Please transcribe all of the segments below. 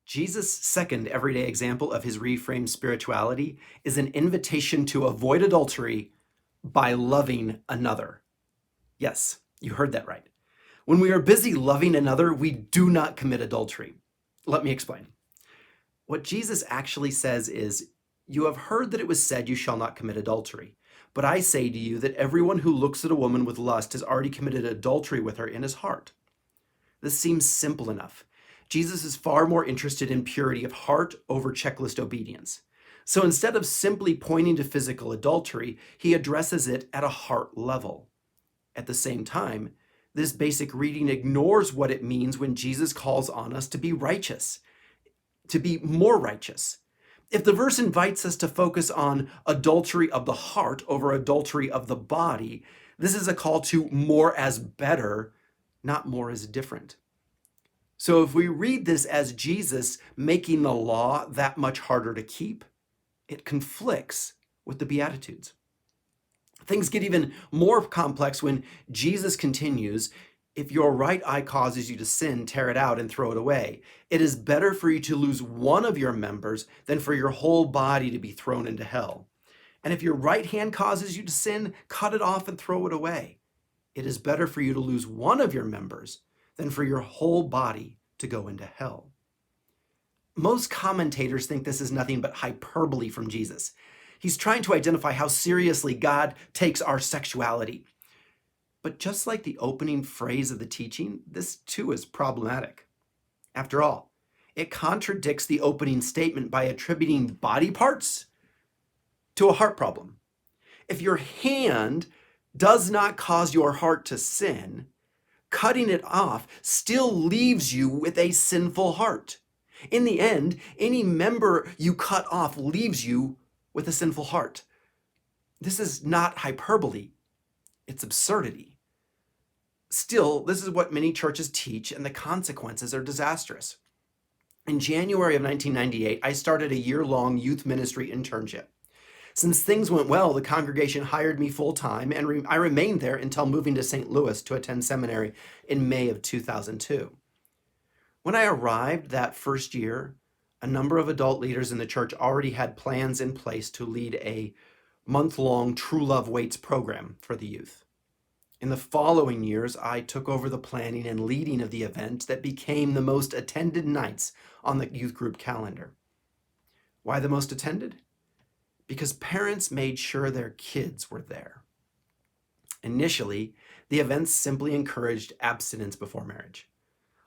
Jesus' second everyday example of his reframed spirituality is an invitation to avoid adultery by loving another. Yes, you heard that right. When we are busy loving another, we do not commit adultery. Let me explain. What Jesus actually says is, "You have heard that it was said, 'You shall not commit adultery.' But I say to you that everyone who looks at a woman with lust has already committed adultery with her in his heart." This seems simple enough. Jesus is far more interested in purity of heart over checklist obedience. So instead of simply pointing to physical adultery, he addresses it at a heart level. At the same time, this basic reading ignores what it means when Jesus calls on us to be righteous, to be more righteous. If the verse invites us to focus on adultery of the heart over adultery of the body, this is a call to more as better, not more as different. So if we read this as Jesus making the law that much harder to keep, it conflicts with the Beatitudes. Things get even more complex when Jesus continues, "If your right eye causes you to sin, tear it out and throw it away. It is better for you to lose one of your members than for your whole body to be thrown into hell. And if your right hand causes you to sin, cut it off and throw it away. It is better for you to lose one of your members than for your whole body to go into hell." Most commentators think this is nothing but hyperbole from Jesus. He's trying to identify how seriously God takes our sexuality. But just like the opening phrase of the teaching, this too is problematic. After all, it contradicts the opening statement by attributing body parts to a heart problem. If your hand does not cause your heart to sin, cutting it off still leaves you with a sinful heart. In the end, any member you cut off leaves you with a sinful heart. This is not hyperbole, it's absurdity. Still, this is what many churches teach, and the consequences are disastrous. In January of 1998, I started a year-long youth ministry internship. Since things went well, the congregation hired me full-time, and I remained there until moving to St. Louis to attend seminary in May of 2002. When I arrived that first year, a number of adult leaders in the church already had plans in place to lead a month-long True Love Waits program for the youth. In the following years, I took over the planning and leading of the event that became the most attended nights on the youth group calendar. Why the most attended? Because parents made sure their kids were there. Initially, the events simply encouraged abstinence before marriage.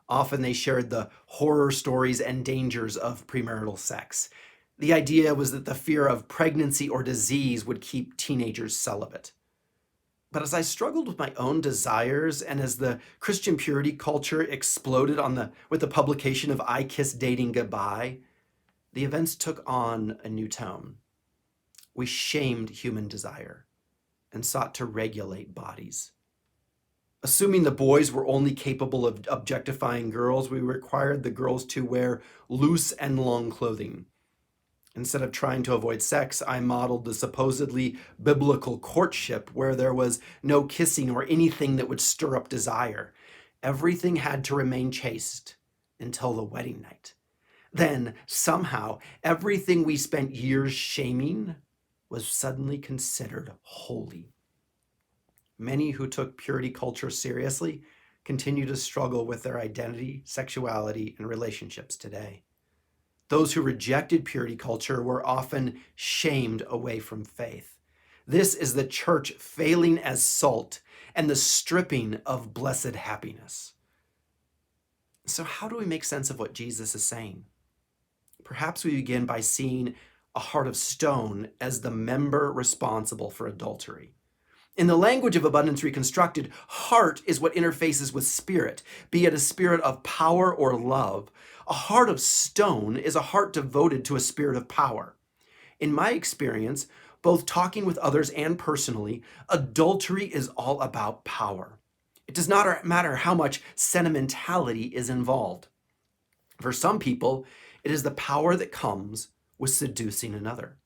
Often they shared the horror stories and dangers of premarital sex. The idea was that the fear of pregnancy or disease would keep teenagers celibate. But as I struggled with my own desires and as the Christian purity culture exploded with the publication of I Kiss Dating Goodbye, the events took on a new tone. We shamed human desire and sought to regulate bodies. Assuming the boys were only capable of objectifying girls, we required the girls to wear loose and long clothing. Instead of trying to avoid sex, I modeled the supposedly biblical courtship where there was no kissing or anything that would stir up desire. Everything had to remain chaste until the wedding night. Then, somehow, everything we spent years shaming was suddenly considered holy. Many who took purity culture seriously continue to struggle with their identity, sexuality, and relationships today. Those who rejected purity culture were often shamed away from faith. This is the church failing as salt and the stripping of blessed happiness. So how do we make sense of what Jesus is saying? Perhaps we begin by seeing a heart of stone as the member responsible for adultery. In the language of Abundance Reconstructed, heart is what interfaces with spirit, be it a spirit of power or love. A heart of stone is a heart devoted to a spirit of power. In my experience, both talking with others and personally, adultery is all about power. It does not matter how much sentimentality is involved. For some people, it is the power that comes with seducing another.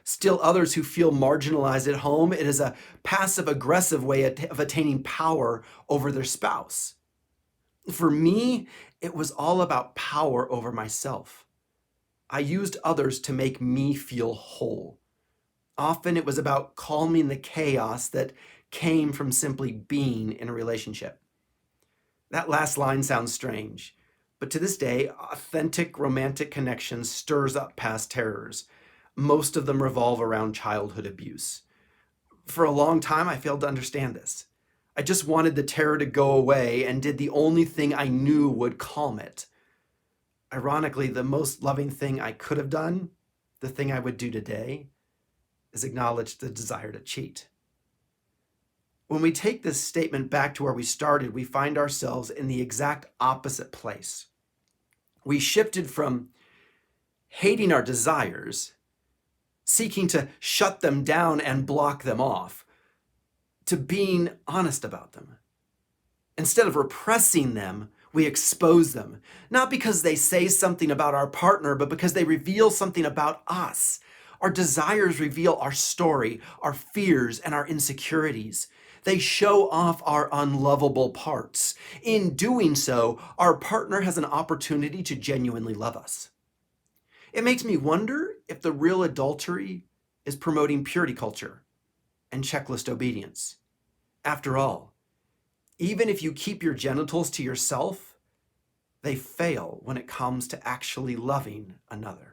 Still others who feel marginalized at home, it is a passive-aggressive way of attaining power over their spouse. For me, it was all about power over myself. I used others to make me feel whole. Often it was about calming the chaos that came from simply being in a relationship. That last line sounds strange, but to this day, authentic romantic connection stirs up past terrors. Most of them revolve around childhood abuse. For a long time, I failed to understand this. I just wanted the terror to go away and did the only thing I knew would calm it. Ironically, the most loving thing I could have done, the thing I would do today, is acknowledge the desire to cheat. When we take this statement back to where we started, we find ourselves in the exact opposite place. We shifted from hating our desires, seeking to shut them down and block them off, to being honest about them. Instead of repressing them, we expose them, not because they say something about our partner, but because they reveal something about us. Our desires reveal our story, our fears, and our insecurities. They show off our unlovable parts. In doing so, our partner has an opportunity to genuinely love us. It makes me wonder if the real adultery is promoting purity culture and checklist obedience. After all, even if you keep your genitals to yourself, they fail when it comes to actually loving another.